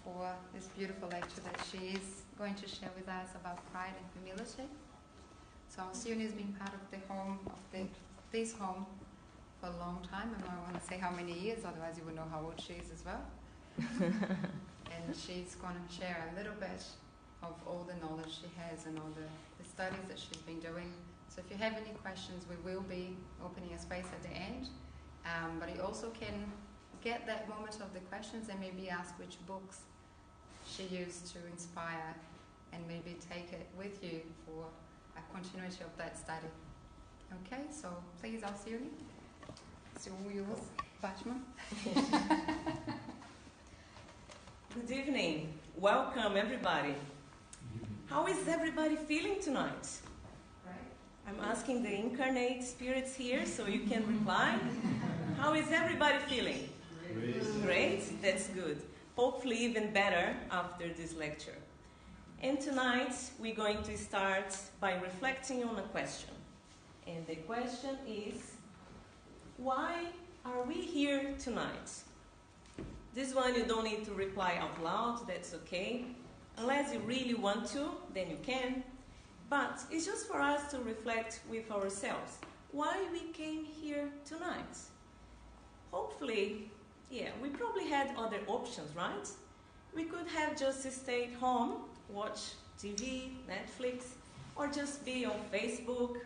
for this beautiful lecture that she is going to share with us about pride and humility. So Siuni has been part of this home for a long time. I don't want to say how many years, otherwise you will know how old she is as well. And she's going to share a little bit of all the knowledge she has and all the studies that she's been doing. So if you have any questions, we will be opening a space at the end. But you also can get that moment of the questions and maybe ask which books she used to inspire and maybe take it with you for a continuity of that study. Okay, so please, Alcione. It's all yours, Batman. Good evening. Welcome, everybody. How is everybody feeling tonight? I'm asking the incarnate spirits here so you can reply. How is everybody feeling? Great, that's good. Hopefully even better after this lecture. And tonight we're going to start by reflecting on a question. And the question is, why are we here tonight? This one you don't need to reply out loud, that's okay. Unless you really want to, then you can. But it's just for us to reflect with ourselves why we came here tonight. Hopefully, we probably had other options, right? We could have just stayed home, watch TV, Netflix, or just be on Facebook,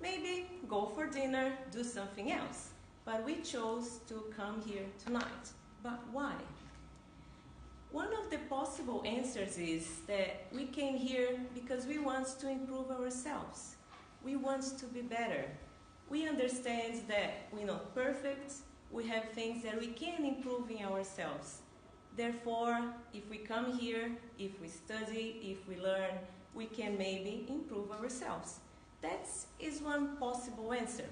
maybe go for dinner, do something else. But we chose to come here tonight. But why? One of the possible answers is that we came here because we want to improve ourselves. We want to be better. We understand that we're not perfect. We have things that we can improve in ourselves. Therefore, if we come here, if we study, if we learn, we can maybe improve ourselves. That is one possible answer.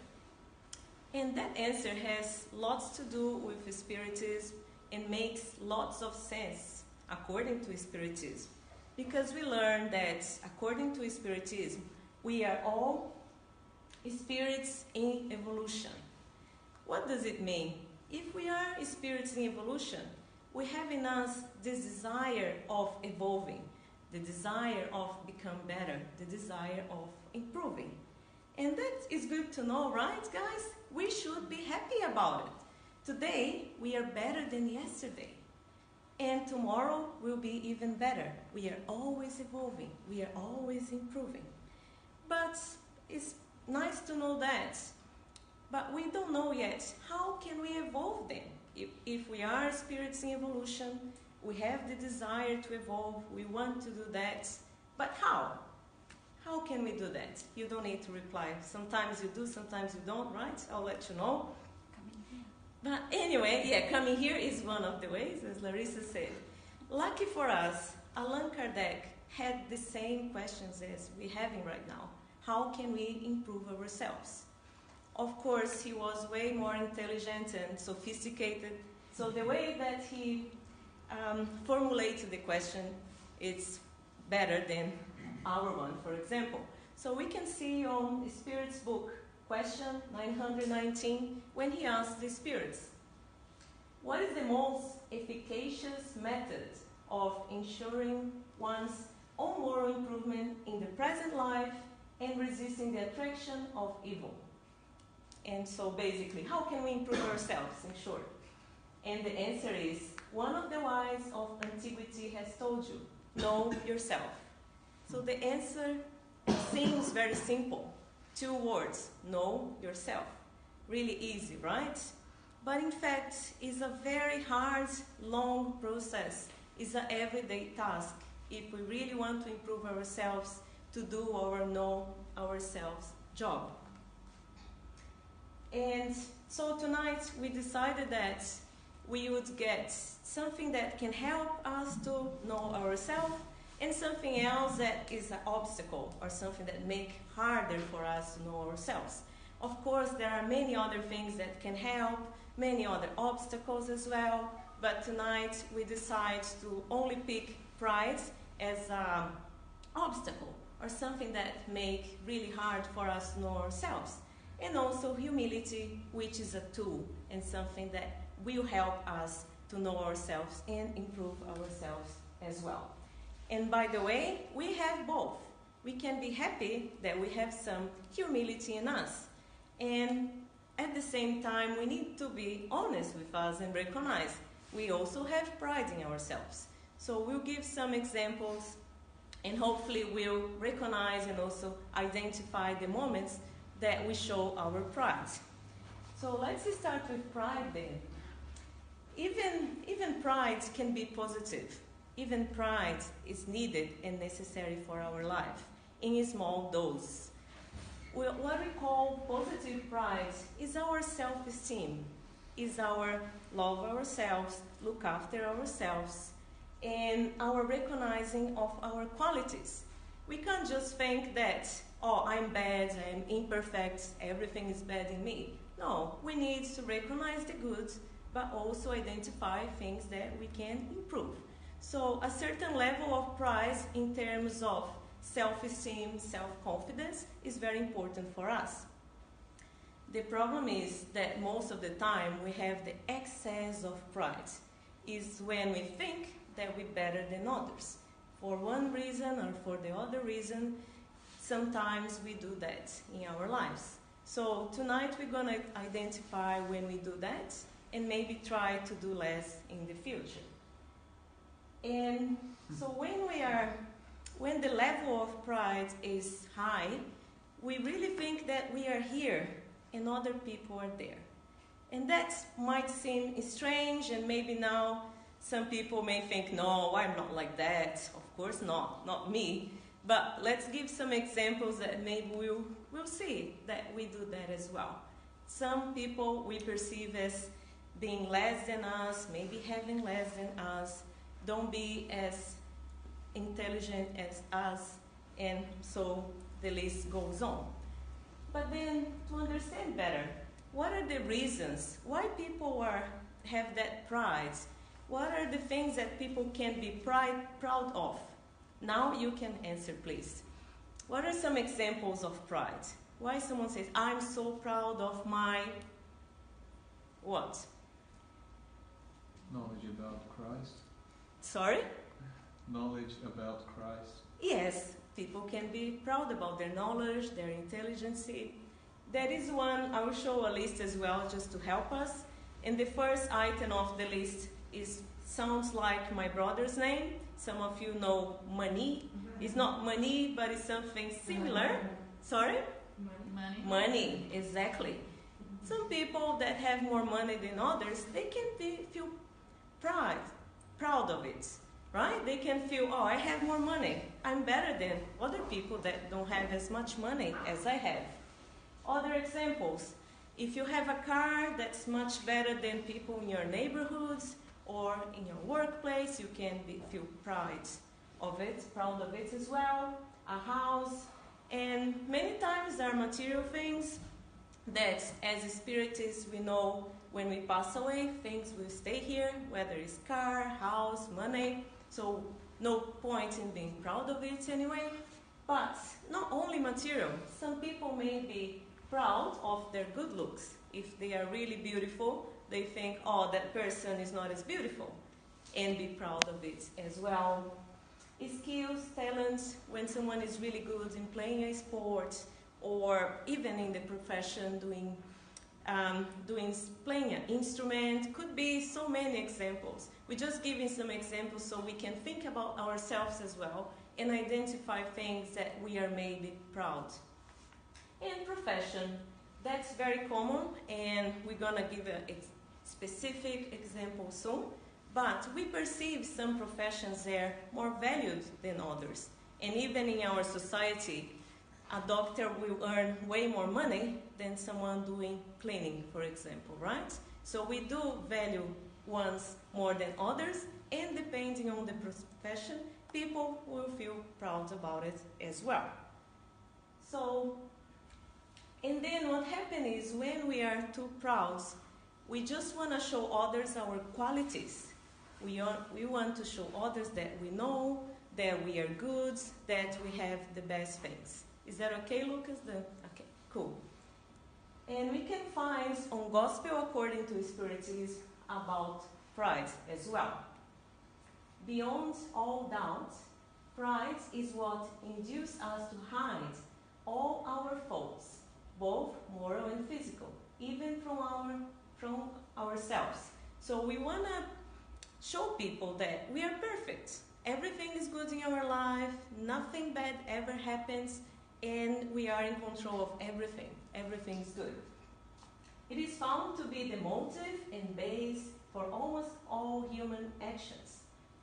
And that answer has lots to do with Spiritism and makes lots of sense according to Spiritism. Because we learn that according to Spiritism, we are all spirits in evolution. What does it mean? If we are spirits in evolution, we have in us this desire of evolving, the desire of becoming better, the desire of improving. And that is good to know, right, guys? We should be happy about it. Today, we are better than yesterday. And tomorrow will be even better. We are always evolving. We are always improving. But it's nice to know that. But we don't know yet, how can we evolve then? If we are spirits in evolution, we have the desire to evolve, we want to do that. But how? How can we do that? You don't need to reply. Sometimes you do, sometimes you don't, right? I'll let you know. But anyway, coming here is one of the ways, as Larissa said. Lucky for us, Allan Kardec had the same questions as we're having right now. How can we improve ourselves? Of course, he was way more intelligent and sophisticated. So the way that he formulated the question, it's better than our one, for example. So we can see on Spirit's book, question 919, when he asked the spirits, what is the most efficacious method of ensuring one's own moral improvement in the present life and resisting the attraction of evil? And so basically, how can we improve ourselves, in short? And the answer is, one of the wise of antiquity has told you, know yourself. So the answer seems very simple. 2 words, know yourself. Really easy, right? But in fact, it's a very hard, long process. It's an everyday task if we really want to improve ourselves, to do our know ourselves job. And so tonight we decided that we would get something that can help us to know ourselves and something else that is an obstacle or something that makes harder for us to know ourselves. Of course, there are many other things that can help, many other obstacles as well, but tonight we decide to only pick pride as an obstacle or something that makes really hard for us to know ourselves. And also humility, which is a tool and something that will help us to know ourselves and improve ourselves as well. And by the way, we have both. We can be happy that we have some humility in us. And at the same time, we need to be honest with us and recognize we also have pride in ourselves. So we'll give some examples, and hopefully we'll recognize and also identify the moments that we show our pride. So let's start with pride then. Even pride can be positive. Even pride is needed and necessary for our life in small doses. What we call positive pride is our self-esteem, is our love ourselves, look after ourselves, and our recognizing of our qualities. We can't just think that, oh, I'm bad, I'm imperfect, everything is bad in me. No, we need to recognize the good, but also identify things that we can improve. So a certain level of pride in terms of self-esteem, self-confidence is very important for us. The problem is that most of the time we have the excess of pride. Is when we think that we're better than others. For one reason or for the other reason, sometimes we do that in our lives. So tonight we're going to identify when we do that and maybe try to do less in the future. And so when the level of pride is high, we really think that we are here and other people are there. And that might seem strange, and maybe now some people may think, no, I'm not like that. Of course not me. But let's give some examples that maybe we'll see that we do that as well. Some people we perceive as being less than us, maybe having less than us, don't be as intelligent as us, and so the list goes on. But then to understand better, what are the reasons why people have that pride? What are the things that people can be proud of? Now you can answer, please. What are some examples of pride? Why someone says, I'm so proud of my what? Knowledge about Christ. Sorry? Knowledge about Christ. Yes, people can be proud about their knowledge, their intelligence. That is one. I will show a list as well just to help us. And the first item of the list sounds like my brother's name. Some of you know money. It's not money, but it's something similar. Sorry? Money, exactly. Some people that have more money than others, they can feel proud of it, right? They can feel, oh, I have more money. I'm better than other people that don't have as much money as I have. Other examples, if you have a car that's much better than people in your neighborhoods or in your workplace, you can feel proud of it as well. A house, and many times there are material things that as spiritists we know when we pass away, things will stay here, whether it's car, house, money, so no point in being proud of it anyway. But not only material, some people may be proud of their good looks. If they are really beautiful, they think, oh, that person is not as beautiful, and be proud of it as well. Skills, talents, when someone is really good in playing a sport, or even in the profession playing an instrument, could be so many examples. We're just giving some examples so we can think about ourselves as well and identify things that we are maybe proud. And profession, that's very common, and we're going to give a specific example soon. But we perceive some professions there more valued than others. And even in our society, a doctor will earn way more money than someone doing cleaning, for example, right? So we do value ones more than others, and depending on the profession, people will feel proud about it as well. So, and then what happens is when we are too proud, we just want to show others our qualities. We want to show others that we know, that we are good, that we have the best things. Is that okay, Lucas? Okay, cool. And we can find on Gospel According to Spiritism about pride as well. Beyond all doubt, pride is what induces us to hide all our faults, both moral and physical, even from ourselves. So we want to show people that we are perfect. Everything is good in our life, nothing bad ever happens, and we are in control of everything. Everything is good. It is found to be the motive and base for almost all human actions.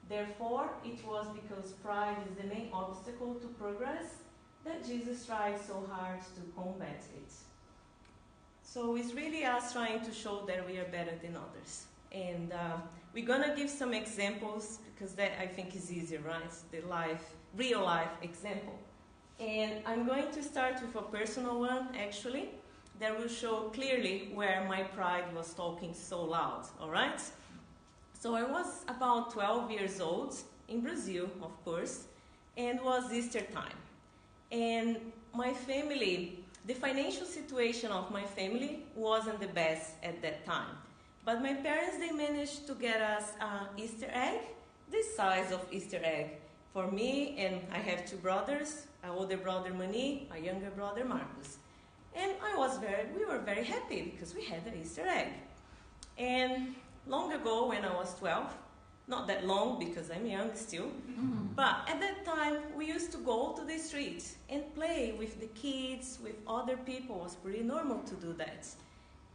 Therefore, it was because pride is the main obstacle to progress that Jesus tried so hard to combat it. So it's really us trying to show that we are better than others. And we're going to give some examples because that I think is easier, right? The real life example. And I'm going to start with a personal one, actually, that will show clearly where my pride was talking so loud, all right? So I was about 12 years old, in Brazil, of course, and it was Easter time. And my family, the financial situation of my family wasn't the best at that time. But my parents, they managed to get us an Easter egg, this size of Easter egg, for me, and I have two brothers, an older brother Mani, a younger brother Marcus. And we were very happy because we had an Easter egg. And long ago, when I was 12, not that long because I'm young still, but at that time we used to go to the street and play with the kids, with other people. It was pretty normal to do that.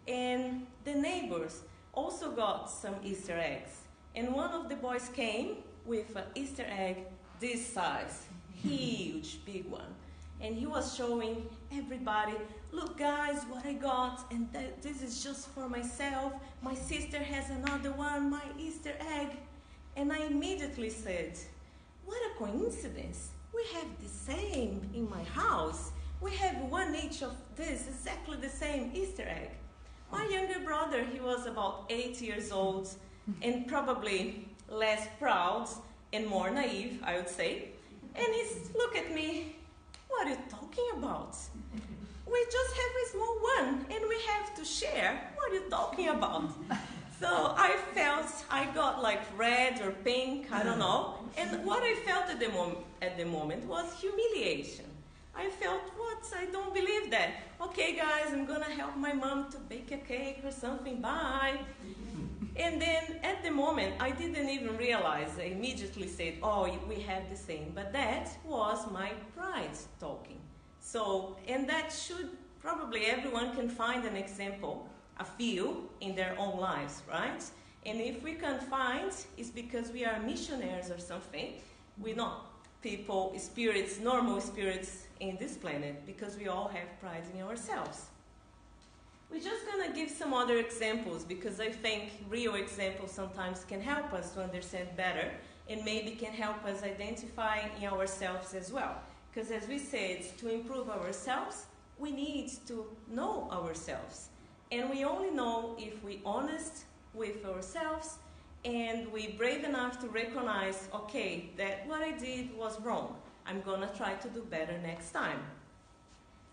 And the neighbors also got some Easter eggs. And one of the boys came with an Easter egg this size, huge, big one. And he was showing everybody, look guys, what I got, and this is just for myself. My sister has another one, my Easter egg. And I immediately said, what a coincidence. We have the same in my house. We have one each of this, exactly the same Easter egg. My younger brother, he was about 8 years old and probably less proud and more naive, I would say. And he's look at me, what are you talking about? We just have a small one and we have to share. What are you talking about? So I felt I got like red or pink, I don't know. And what I felt at the moment was humiliation. I felt, what? I don't believe that. Okay, guys, I'm going to help my mom to bake a cake or something. Bye. And then at the moment, I didn't even realize. I immediately said, oh, we have the same. But that was my pride talking. So, and that should probably everyone can find an example, a few in their own lives, right? And if we can't find, it's because we are missionaries or something. We're not people, spirits, normal spirits in this planet, because we all have pride in ourselves. We're just going to give some other examples because I think real examples sometimes can help us to understand better and maybe can help us identify in ourselves as well. Because as we said, to improve ourselves, we need to know ourselves. And we only know if we're honest with ourselves and we're brave enough to recognize, okay, that what I did was wrong. I'm going to try to do better next time.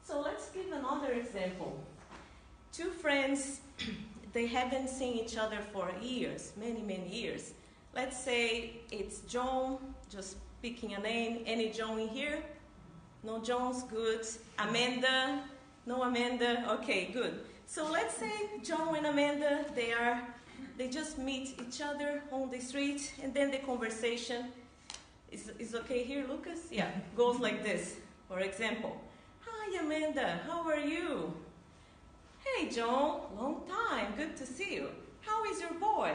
So let's give another example. Two friends, they haven't seen each other for years, many, many years. Let's say it's John, just picking a name. Any John in here? No Johns? Good. Amanda? No Amanda? Okay, good. So let's say John and Amanda, they just meet each other on the street, and then the conversation is okay here, Lucas? Yeah, goes like this. For example, hi Amanda, how are you? Hey John, long time, good to see you. How is your boy?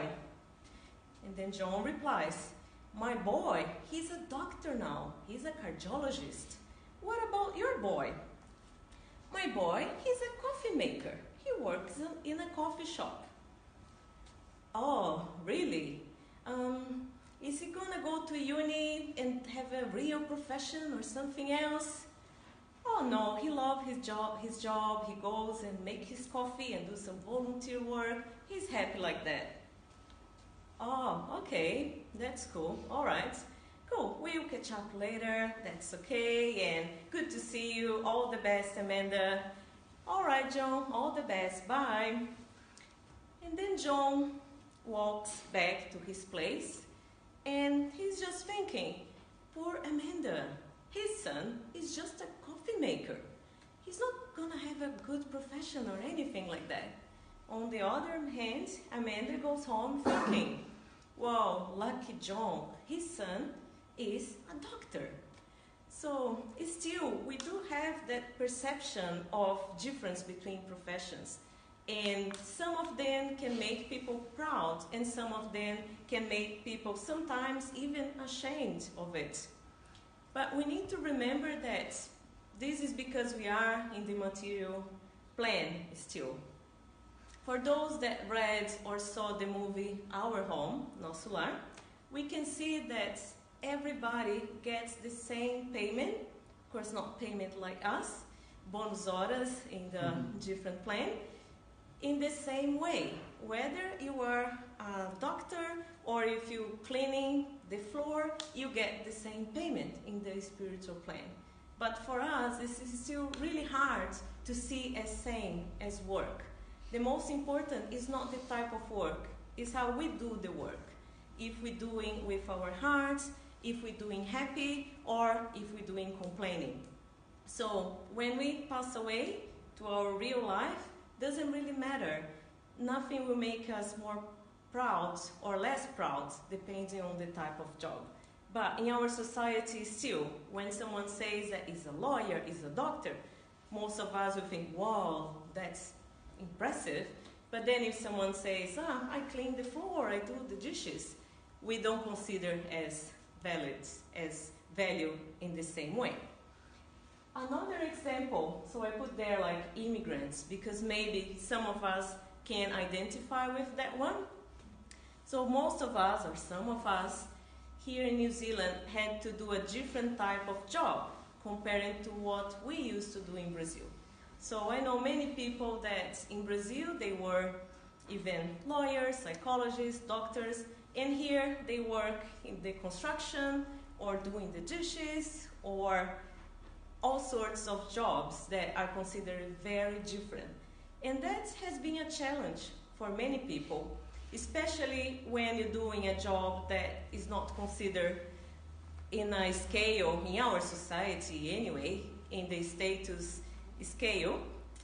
And then John replies, my boy, he's a doctor now. He's a cardiologist. What about your boy? My boy, he's a coffee maker. He works in a coffee shop. Oh, really? Is he gonna go to uni and have a real profession or something else? Oh no, he loves his job. He goes and makes his coffee and do some volunteer work. He's happy like that. Oh, okay, that's cool. All right, cool. We'll catch up later. That's okay, and good to see you. All the best, Amanda. All right, John, all the best. Bye. And then John walks back to his place, and he's just thinking, poor Amanda, his son is just a coffee maker. He's not gonna have a good profession or anything like that. On the other hand, Amanda goes home thinking, wow, lucky John, his son is a doctor. So still, we do have that perception of difference between professions. And some of them can make people proud, and some of them can make people sometimes even ashamed of it. But we need to remember that this is because we are in the material plane still. For those that read or saw the movie Our Home, Nosso Lar, we can see that everybody gets the same payment. Of course, not payment like us, bonus horas in the different plan, in the same way. Whether you are a doctor or if you're cleaning the floor, you get the same payment in the spiritual plan. But for us, this is still really hard to see as same as work. The most important is not the type of work, it's how we do the work. If we're doing with our hearts, if we're doing happy, or if we're doing complaining. So when we pass away to our real life, doesn't really matter. Nothing will make us more proud or less proud, depending on the type of job. But in our society still, when someone says that he's a lawyer, he's a doctor, most of us will think, wow, that's impressive. But then if someone says, I clean the floor, I do the dishes, we don't consider as valid, as value in the same way. Another example, so I put there like immigrants, because maybe some of us can identify with that one. So most of us, or some of us, here in New Zealand had to do a different type of job comparing to what we used to do in Brazil. So I know many people that in Brazil they were even lawyers, psychologists, doctors, and here they work in the construction or doing the dishes or all sorts of jobs that are considered very different. And that has been a challenge for many people, especially when you're doing a job that is not considered in a scale, in our society anyway, in the status scale.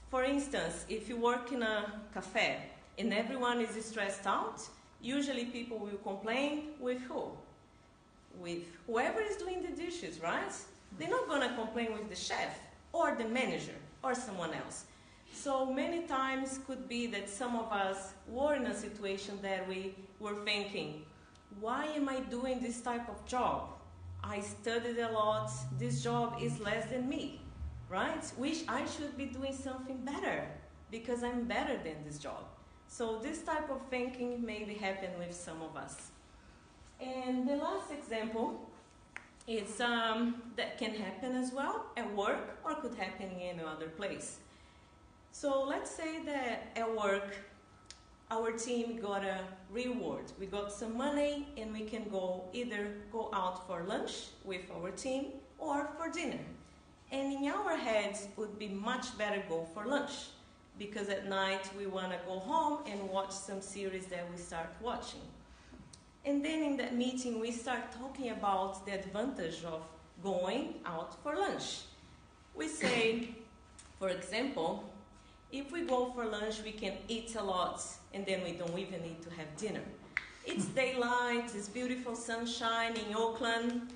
For instance, if you work in a cafe and everyone is stressed out, usually people will complain with who? With whoever is doing the dishes, right? They're not going to complain with the chef or the manager or someone else. So many times could be that some of us were in a situation that we were thinking, why am I doing this type of job? I studied a lot, this job is less than me, right? Wish I should be doing something better because I'm better than this job. So this type of thinking maybe happen with some of us. And the last example is that can happen as well at work or could happen in any other place. So let's say that at work our team got a reward. We got some money and we can either go out for lunch with our team or for dinner. And in our heads it would be much better go for lunch because at night we want to go home and watch some series that we start watching. And then in that meeting we start talking about the advantage of going out for lunch. We say, for example, if we go for lunch, we can eat a lot, and then we don't even need to have dinner. It's daylight, it's beautiful sunshine in Auckland.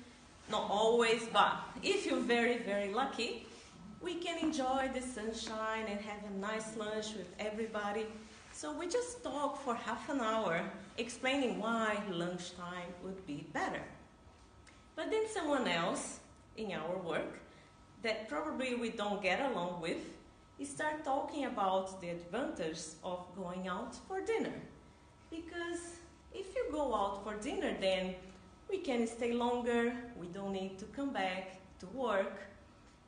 Not always, but if you're very, very lucky, we can enjoy the sunshine and have a nice lunch with everybody. So we just talk for half an hour, explaining why lunchtime would be better. But then someone else in our work that probably we don't get along with, start talking about the advantage of going out for dinner. Because if you go out for dinner, then we can stay longer, we don't need to come back to work,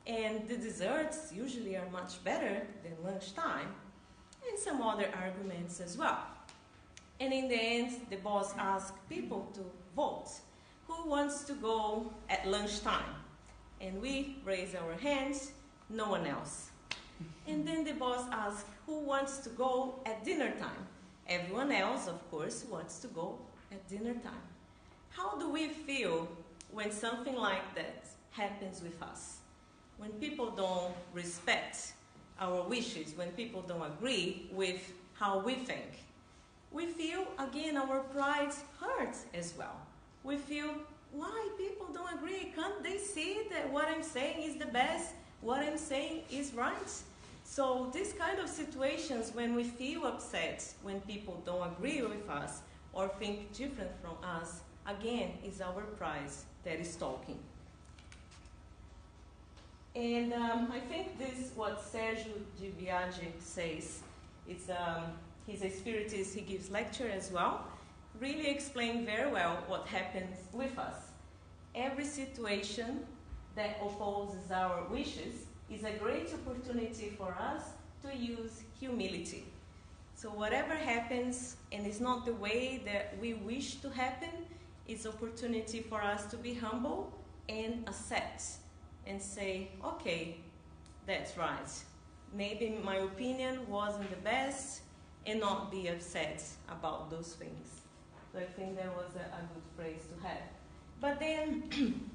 and the desserts usually are much better than lunchtime, and some other arguments as well. And in the end, the boss asked people to vote. Who wants to go at lunchtime? And we raise our hands, no one else. And then the boss asked, who wants to go at dinner time? Everyone else, of course, wants to go at dinner time. How do we feel when something like that happens with us? When people don't respect our wishes, when people don't agree with how we think? We feel, again, our pride hurts as well. We feel, why people don't agree? Can't they see that what I'm saying is the best? What I'm saying is right? So these kind of situations when we feel upset, when people don't agree with us or think different from us, again, is our pride that is talking. And I think this, what Sergio de Viaggi says, it's, he's a spiritist, he gives lecture as well, really explain very well what happens with us. Every situation that opposes our wishes is a great opportunity for us to use humility. So whatever happens and is not the way that we wish to happen, is opportunity for us to be humble and accept and say, okay, that's right. Maybe my opinion wasn't the best, and not be upset about those things. So I think that was a good phrase to have. But then,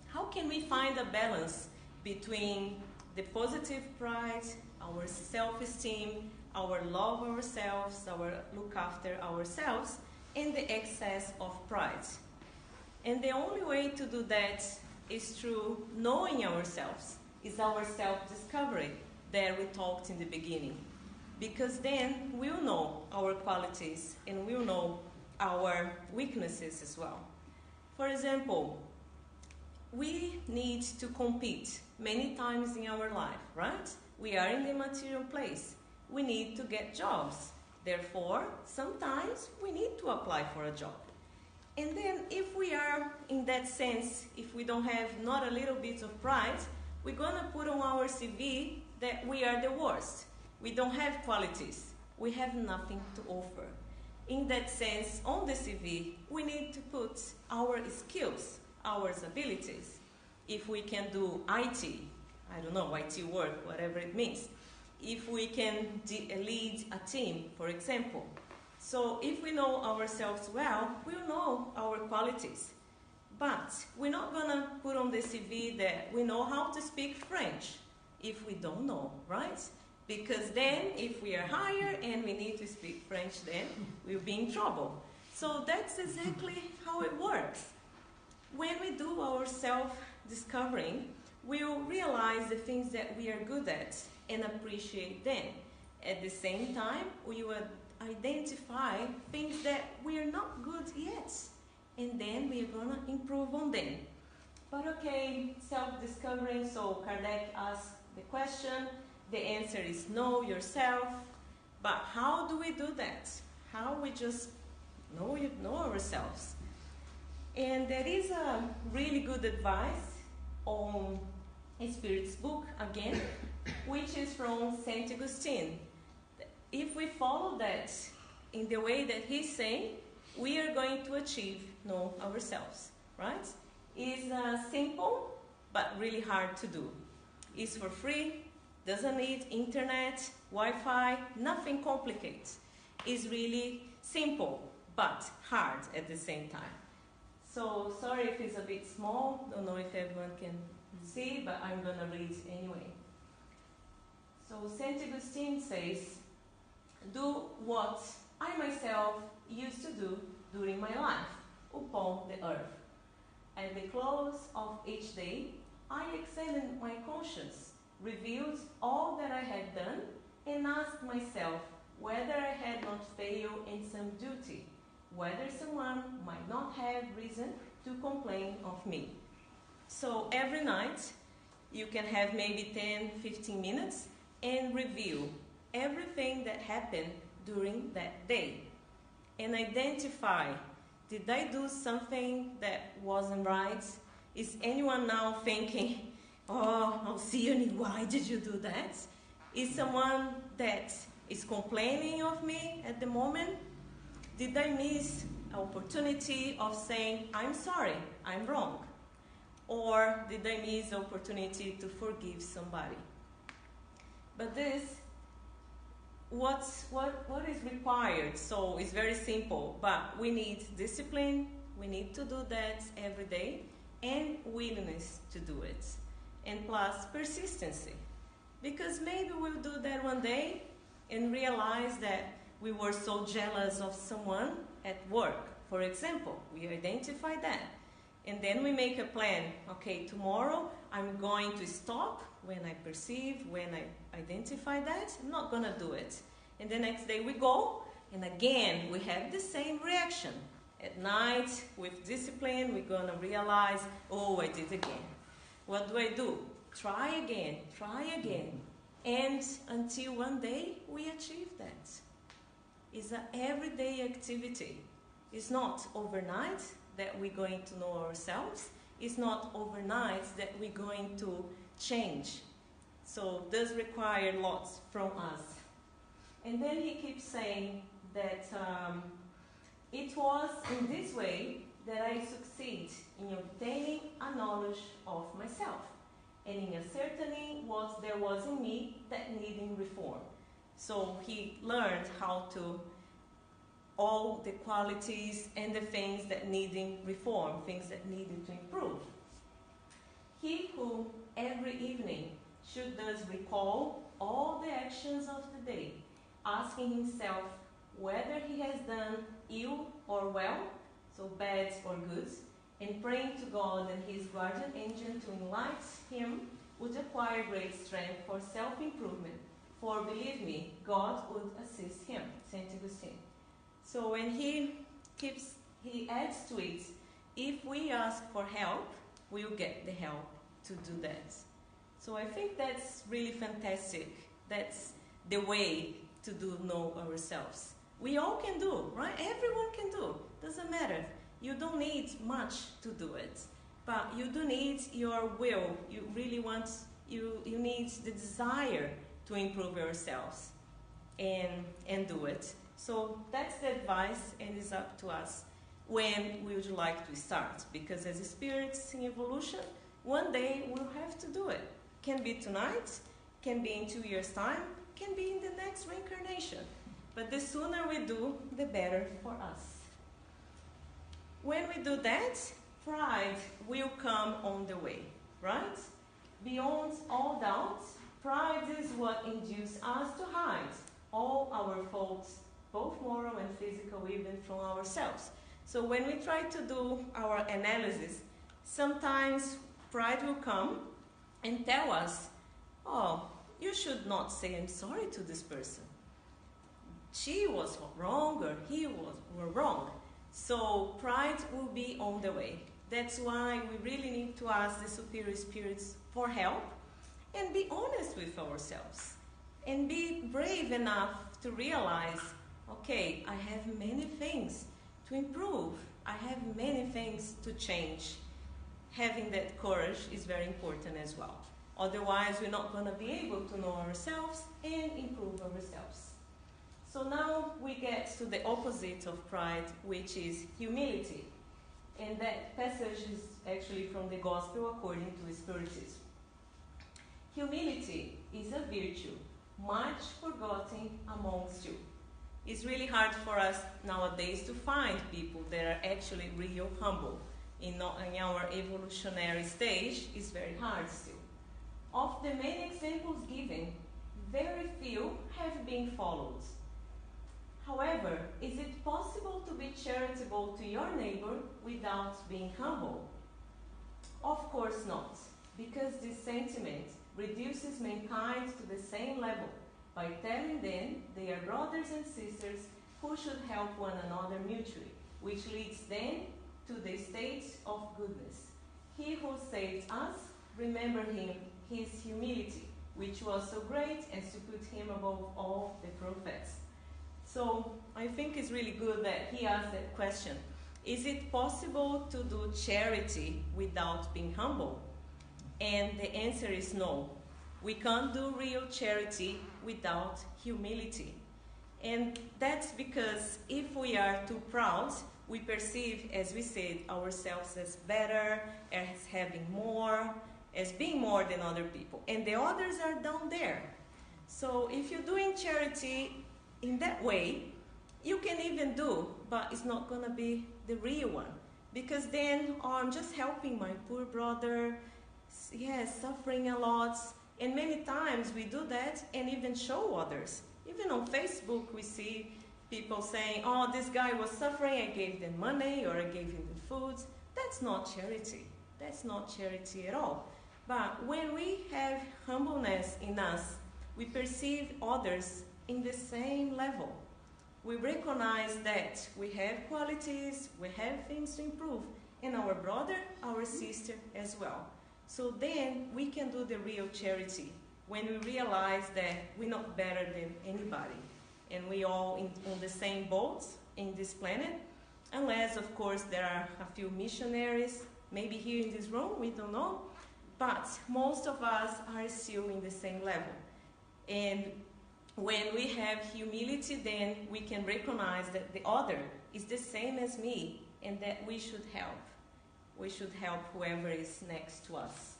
how can we find a balance between the positive pride, our self-esteem, our love of ourselves, our look after ourselves, and the excess of pride? And the only way to do that is through knowing ourselves, is our self-discovery that we talked in the beginning. Because then we'll know our qualities and we'll know our weaknesses as well. For example, we need to compete many times in our life, right? We are in the material place. We need to get jobs. Therefore, sometimes we need to apply for a job. And then if we are in that sense, if we don't have not a little bit of pride, we're going to put on our CV that we are the worst. We don't have qualities. We have nothing to offer. In that sense, on the CV, we need to put our skills, our abilities. If we can do IT, I don't know, IT work, whatever it means. If we can lead a team, for example. So if we know ourselves well, we'll know our qualities. But we're not going to put on the CV that we know how to speak French if we don't know, right? Because then, if we are higher and we need to speak French, then we'll be in trouble. So that's exactly how it works. When we do our self-discovering, we'll realize the things that we are good at and appreciate them. At the same time, we will identify things that we are not good yet, and then we are going to improve on them. But okay, self-discovering, so Kardec asked the question. The answer is know yourself. But how do we do that? How we just know ourselves? And there is a really good advice on a Spirit's book, again, which is from Saint Augustine. If we follow that in the way that he's saying, we are going to achieve know ourselves, right? It's simple, but really hard to do. It's for free. Doesn't need internet, Wi-Fi, nothing complicated. It's really simple, but hard at the same time. So, sorry if it's a bit small, don't know if everyone can see, but I'm going to read anyway. So, St. Augustine says, do what I myself used to do during my life upon the earth. At the close of each day, I examined my conscience, reviewed all that I had done, and asked myself whether I had not failed in some duty, whether someone might not have reason to complain of me. So every night, you can have maybe 10-15 minutes and review everything that happened during that day. And identify, did I do something that wasn't right? Is anyone now thinking, oh, Alcione, why did you do that? Is someone that is complaining of me at the moment? Did I miss an opportunity of saying, I'm sorry, I'm wrong? Or did I miss the opportunity to forgive somebody? But this, what is required? So it's very simple, but we need discipline, we need to do that every day, and willingness to do it. And plus persistency. Because maybe we'll do that one day and realize that we were so jealous of someone at work. For example, we identify that. And then we make a plan. Okay, tomorrow I'm going to stop when I perceive, when I identify that. I'm not going to do it. And the next day we go, and again we have the same reaction. At night, with discipline, we're going to realize, oh, I did again. What do? Try again, and until one day we achieve that. It's an everyday activity. It's not overnight that we're going to know ourselves. It's not overnight that we're going to change. So it does require lots from us. And then he keeps saying that it was in this way that I succeed in obtaining a knowledge of myself, and in ascertaining what there was in me that needed reform. So he learned how to, all the qualities and the things that needed reform, things that needed to improve. He who every evening should thus recall all the actions of the day, asking himself whether he has done ill or well, so bad or good, and praying to God and his guardian angel to enlighten him, would acquire great strength for self-improvement. For believe me, God would assist him. St. Augustine. So when he adds to it, if we ask for help, we'll get the help to do that. So I think that's really fantastic. That's the way to know ourselves. We all can do, right? Everyone can do. Doesn't matter. You don't need much to do it, but you do need your will. You really want, you need the desire to improve yourselves and do it. So that's the advice, and it's up to us when we would like to start. Because as spirits in evolution, one day we'll have to do it. Can be tonight, can be in 2 years' time, can be in the next reincarnation. But the sooner we do, the better for us. When we do that, pride will come on the way, right? Beyond all doubt, pride is what induces us to hide all our faults, both moral and physical, even from ourselves. So when we try to do our analysis, sometimes pride will come and tell us, oh, you should not say I'm sorry to this person. She was wrong or he were wrong. So pride will be on the way. That's why we really need to ask the superior spirits for help and be honest with ourselves. And be brave enough to realize, okay, I have many things to improve. I have many things to change. Having that courage is very important as well. Otherwise, we're not going to be able to know ourselves and improve ourselves. So now we get to the opposite of pride, which is humility. And that passage is actually from the Gospel according to Spiritism. Humility is a virtue, much forgotten amongst you. It's really hard for us nowadays to find people that are actually real humble. In our evolutionary stage, it's very hard still. Of the many examples given, very few have been followed. However, is it possible to be charitable to your neighbor without being humble? Of course not, because this sentiment reduces mankind to the same level by telling them they are brothers and sisters who should help one another mutually, which leads them to the state of goodness. He who saved us, remember him, his humility, which was so great as to put him above all the prophets. So I think it's really good that he asked that question. Is it possible to do charity without being humble? And the answer is no. We can't do real charity without humility. And that's because if we are too proud, we perceive, as we said, ourselves as better, as having more, as being more than other people. And the others are down there. So if you're doing charity in that way, you can even do, but it's not going to be the real one. Because then, oh, I'm just helping my poor brother, suffering a lot. And many times we do that and even show others. Even on Facebook, we see people saying, oh, this guy was suffering, I gave them money or I gave him food. That's not charity. That's not charity at all. But when we have humbleness in us, we perceive others in the same level. We recognize that we have qualities, we have things to improve, and our brother, our sister as well. So then we can do the real charity when we realize that we're not better than anybody and we all on the same boat in this planet, unless, of course, there are a few missionaries, maybe here in this room, we don't know, but most of us are still in the same level. And when we have humility, then we can recognize that the other is the same as me and that we should help. We should help whoever is next to us.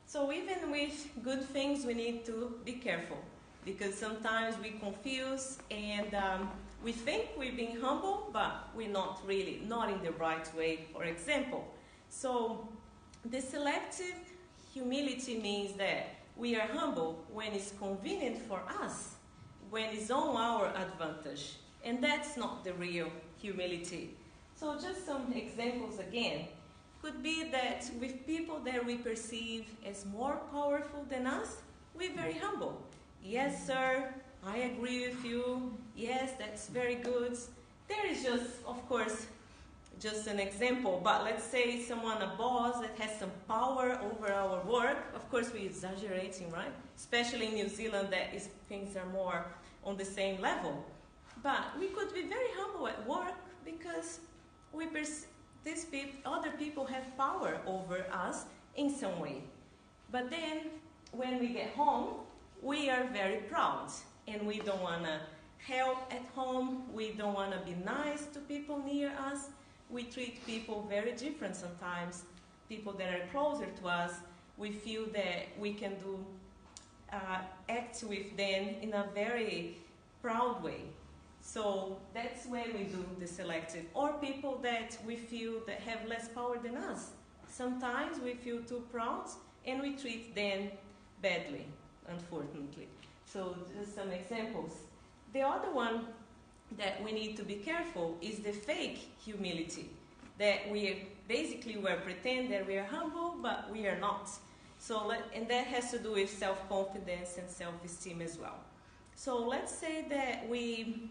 So even with good things, we need to be careful, because sometimes we confuse and we think we're being humble, but we're not really, not in the right way, for example. So the selective humility means that we are humble when it's convenient for us, when it's on our advantage. And that's not the real humility. So just some examples again. Could be that with people that we perceive as more powerful than us, we're very humble. Yes, sir, I agree with you. Yes, that's very good. There is just, of course, just an example, but let's say someone, a boss that has some power over our work. Of course, we're exaggerating, right? Especially in New Zealand, things are more on the same level. But we could be very humble at work because other people have power over us in some way. But then, when we get home, we are very proud, and we don't want to help at home. We don't want to be nice to people near us. We treat people very different sometimes. People that are closer to us, we feel that we can act with them in a very proud way. So that's when we do the selective. Or people that we feel that have less power than us. Sometimes we feel too proud and we treat them badly, unfortunately. So just some examples. The other one that we need to be careful is the fake humility, that we're pretend that we are humble, but we are not. So and that has to do with self-confidence and self-esteem as well. So let's say that we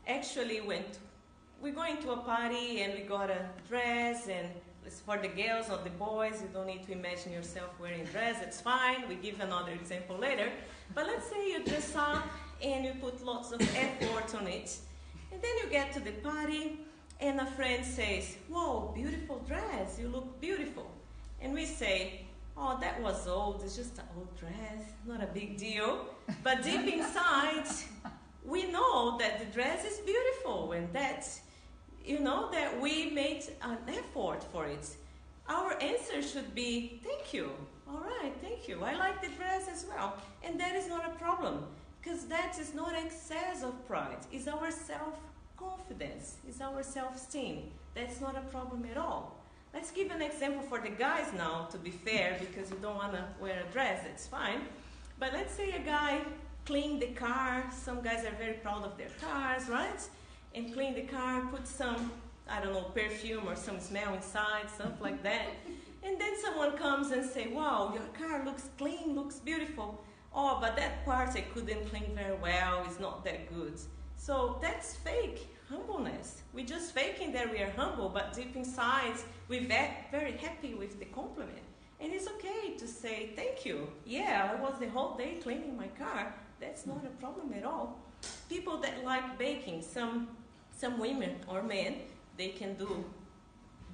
actually we're going to a party and we got a dress, and it's for the girls or the boys. You don't need to imagine yourself wearing a dress, it's fine. We give another example later. But let's say you dress up and you put lots of effort on it. And then you get to the party and a friend says, "Whoa, beautiful dress, you look beautiful." And we say, "Oh, that was old, it's just an old dress, not a big deal." But deep inside, we know that the dress is beautiful and that, that we made an effort for it. Our answer should be, "Thank you. All right, thank you. I like the dress as well." And that is not a problem, because that is not excess of pride. It's our self-confidence. It's our self-esteem. That's not a problem at all. Let's give an example for the guys now, to be fair, because you don't want to wear a dress. It's fine. But let's say a guy cleaned the car. Some guys are very proud of their cars, right? And clean the car, put some, perfume or some smell inside, something like that. And then someone comes and say, "Wow, your car looks clean, looks beautiful. Oh, but that part I couldn't clean very well, it's not that good." So that's fake humbleness. We're just faking that we are humble, but deep inside, we're very happy with the compliment. And it's okay to say, "Thank you. Yeah, I was the whole day cleaning my car." That's not a problem at all. People that like baking, some women or men, they can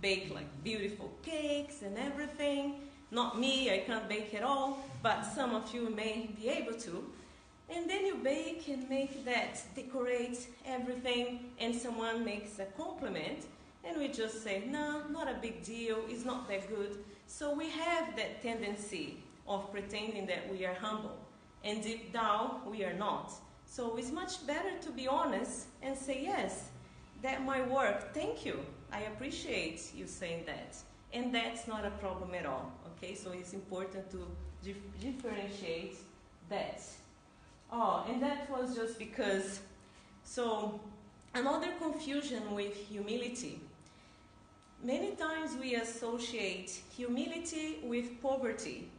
bake like beautiful cakes and everything. Not me, I can't bake at all, but some of you may be able to. And then you bake and make that, decorate everything, and someone makes a compliment, and we just say, "No, not a big deal, it's not that good." So we have that tendency of pretending that we are humble, and deep down, we are not. So it's much better to be honest and say, yes, that my work, thank you. I appreciate you saying that. And that's not a problem at all. Okay, so it's important to differentiate that. Oh, and that was just because, so another confusion with humility. Many times we associate humility with poverty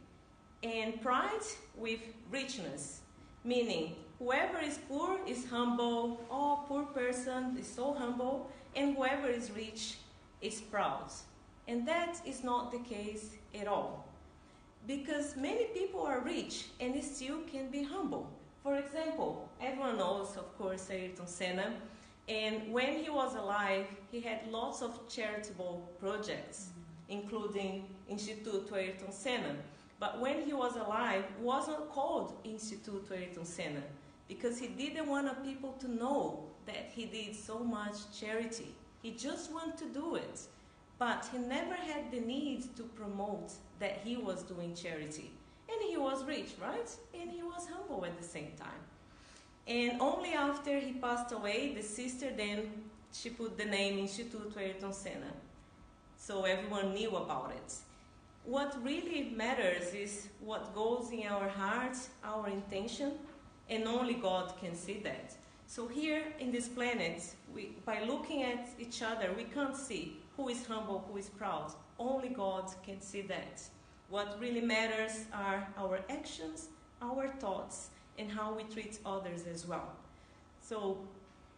and pride with richness, meaning whoever is poor is humble, oh, poor person is so humble, and whoever is rich is proud. And that is not the case at all. Because many people are rich and still can be humble. For example, everyone knows, of course, Ayrton Senna. And when he was alive, he had lots of charitable projects, including Instituto Ayrton Senna. But when he was alive, it wasn't called Instituto Ayrton Senna, because he didn't want people to know that he did so much charity. He just wanted to do it. But he never had the need to promote that he was doing charity. And he was rich, right? And he was humble at the same time. And only after he passed away, the sister then, she put the name Instituto Ayrton Senna. So everyone knew about it. What really matters is what goes in our hearts, our intention, and only God can see that. So here in this planet, by looking at each other, we can't see who is humble, who is proud. Only God can see that. What really matters are our actions, our thoughts, and how we treat others as well. So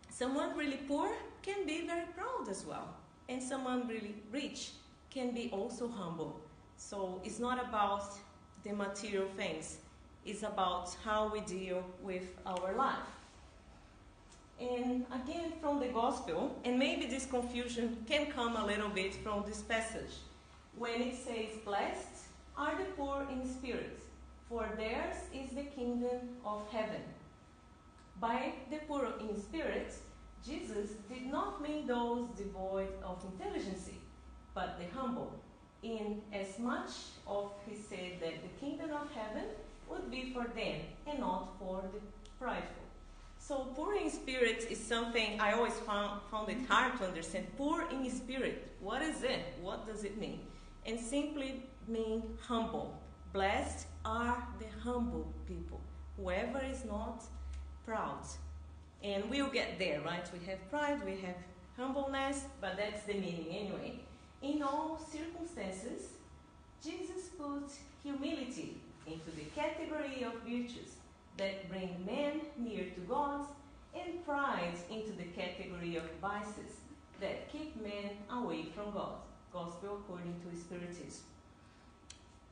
someone really poor can be very proud as well. And someone really rich can be also humble. So it's not about the material things. It's about how we deal with our life. And again, from the gospel, and maybe this confusion can come a little bit from this passage, when it says, blessed are the poor in spirit, for theirs is the kingdom of heaven. By the poor in spirit, Jesus did not mean those devoid of intelligence, but the humble, in as much of he said that the kingdom of heaven would be for them and not for the prideful. So poor in spirit is something I always found it hard to understand. Poor in spirit, what is it? What does it mean? And simply mean humble. Blessed are the humble people, whoever is not proud. And we'll get there, right? We have pride, we have humbleness, but that's the meaning anyway. In all circumstances, Jesus put humility into the category of virtues that bring men near to God, and pride into the category of vices that keep men away from God. Gospel according to Spiritism.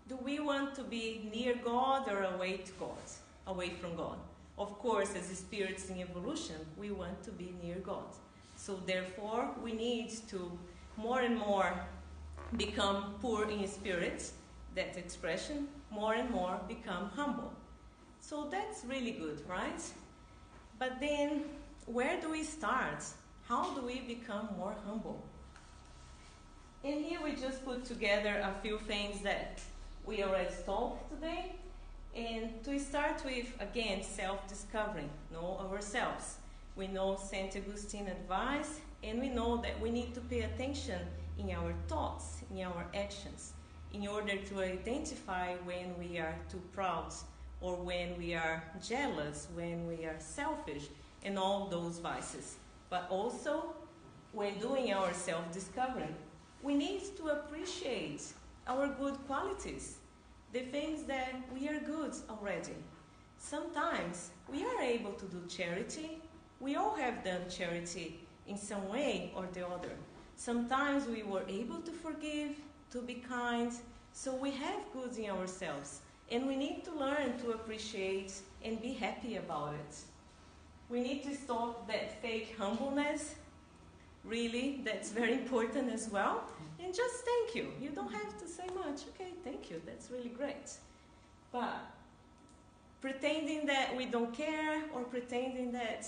Do we want to be near God or away to God? Away from God. Of course, as spirits in evolution, we want to be near God. So therefore, we need to more and more become poor in spirit, that expression, more and more become humble. So that's really good, right? But then, where do we start? How do we become more humble? And here we just put together a few things that we already talked today. And to start with, again, self-discovering, know ourselves. We know St. Augustine advice, and we know that we need to pay attention in our thoughts, in our actions, in order to identify when we are too proud, or when we are jealous, when we are selfish, and all those vices. But also, when doing our self-discovering, we need to appreciate our good qualities, the things that we are good already. Sometimes we are able to do charity. We all have done charity in some way or the other. Sometimes we were able to forgive, to be kind, so we have good in ourselves. And we need to learn to appreciate and be happy about it. We need to stop that fake humbleness. Really, that's very important as well. And just thank you. You don't have to say much. Okay, thank you. That's really great. But pretending that we don't care or pretending that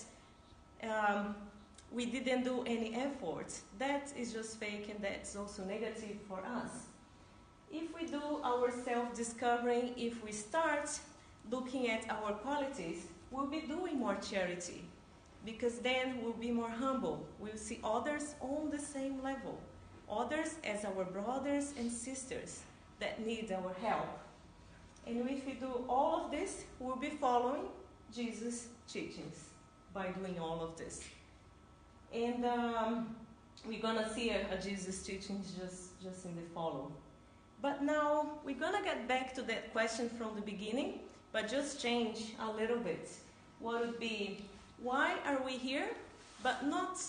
we didn't do any effort, that is just fake, and that's also negative for us. If we do our self-discovering, if we start looking at our qualities, we'll be doing more charity, because then we'll be more humble. We'll see others on the same level, others as our brothers and sisters that need our help. And if we do all of this, we'll be following Jesus' teachings by doing all of this. And we're going to see a Jesus teachings just in the follow. But now we're going to get back to that question from the beginning, but just change a little bit. What would be, why are we here, but not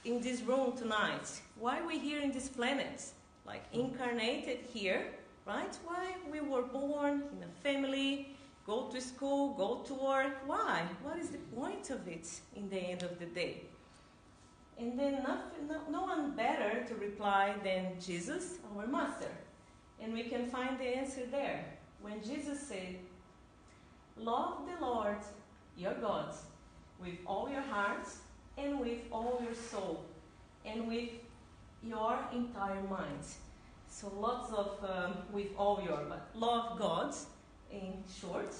in this room tonight? Why are we here in this planet? Like incarnated here, right? Why we were born in a family, go to school, go to work. Why? What is the point of it in the end of the day? And then no one better to reply than Jesus, our Master. And we can find the answer there. When Jesus said, love the Lord, your God, with all your heart, and with all your soul, and with your entire mind. So lots of with all your, but love God, in short.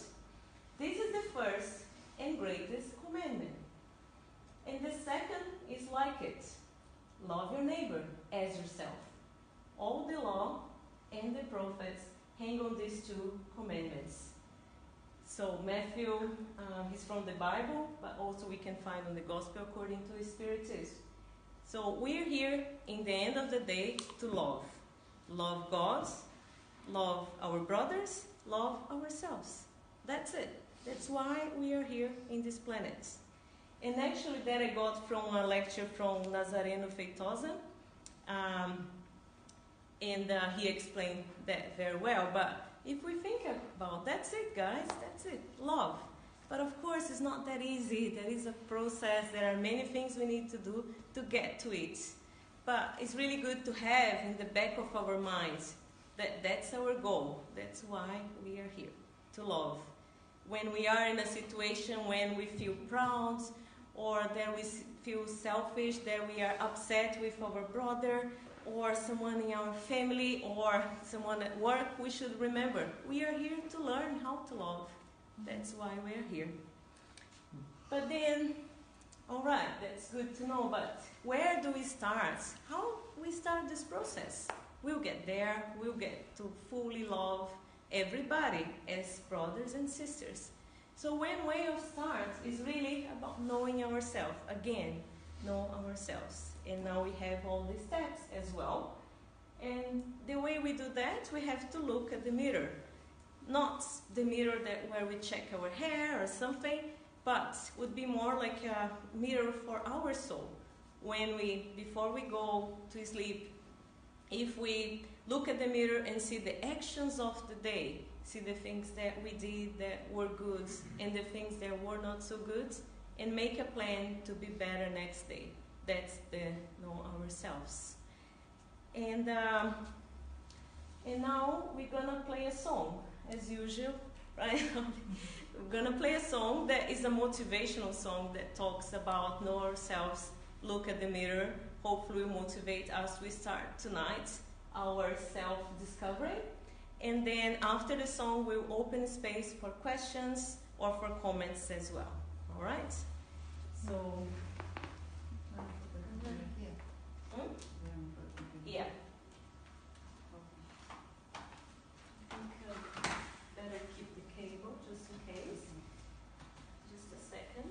This is the first and greatest commandment. And the second is like it. Love your neighbor as yourself. All the law and the prophets hang on these two commandments. So Matthew is from the Bible, but also we can find on the Gospel according to His Spirit is. So we're here in the end of the day to love. Love God, love our brothers, love ourselves. That's it. That's why we are here in this planet. And actually that I got from a lecture from Nazareno Feitosa. And he explained that very well. But if we think about, that's it, guys, that's it, love. But of course, it's not that easy. There is a process. There are many things we need to do to get to it. But it's really good to have in the back of our minds that that's our goal. That's why we are here, to love. When we are in a situation when we feel proud, or that we feel selfish, that we are upset with our brother, or someone in our family, or someone at work, we should remember, we are here to learn how to love. That's why we are here. But then, all right, that's good to know, but where do we start? How we start this process? We'll get there, we'll get to fully love everybody as brothers and sisters. So one way of start is really about knowing ourselves. Again, know ourselves. And now we have all these steps as well. And the way we do that, we have to look at the mirror. Not the mirror where we check our hair or something, but would be more like a mirror for our soul. Before we go to sleep, if we look at the mirror and see the actions of the day, see the things that we did that were good and the things that were not so good, and make a plan to be better next day. That's the know ourselves. And now we're gonna play a song, as usual, right? We're gonna play a song that is a motivational song that talks about know ourselves, look at the mirror. Hopefully will motivate us to start tonight our self-discovery. And then after the song, we'll open space for questions or for comments as well. All right? So, yeah. I think better keep the cable just in case. Just a second.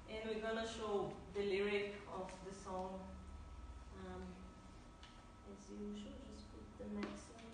And we're gonna show the lyric of the song as usual. Just put the next one.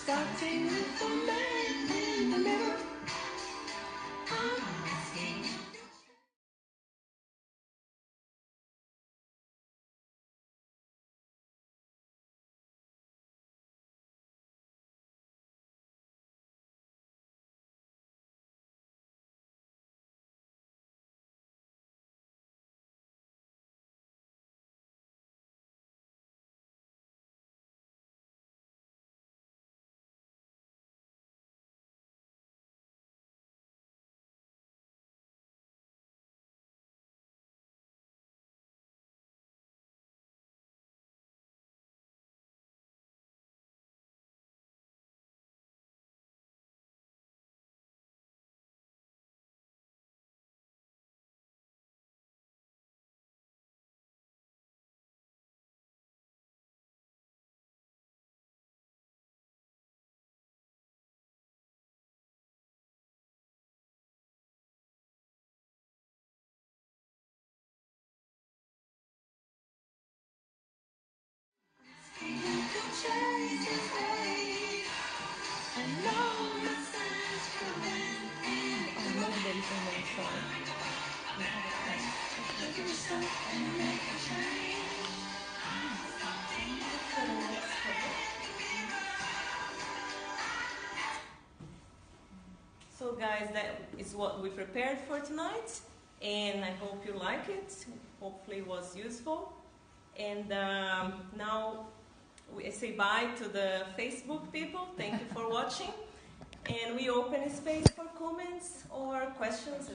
Starting with the man in the mirror. I'm asking. So guys, that is what we prepared for tonight, and I hope you like it. Hopefully it was useful. And now we say bye to the Facebook people. Thank you for watching. And we open a space for comments or questions.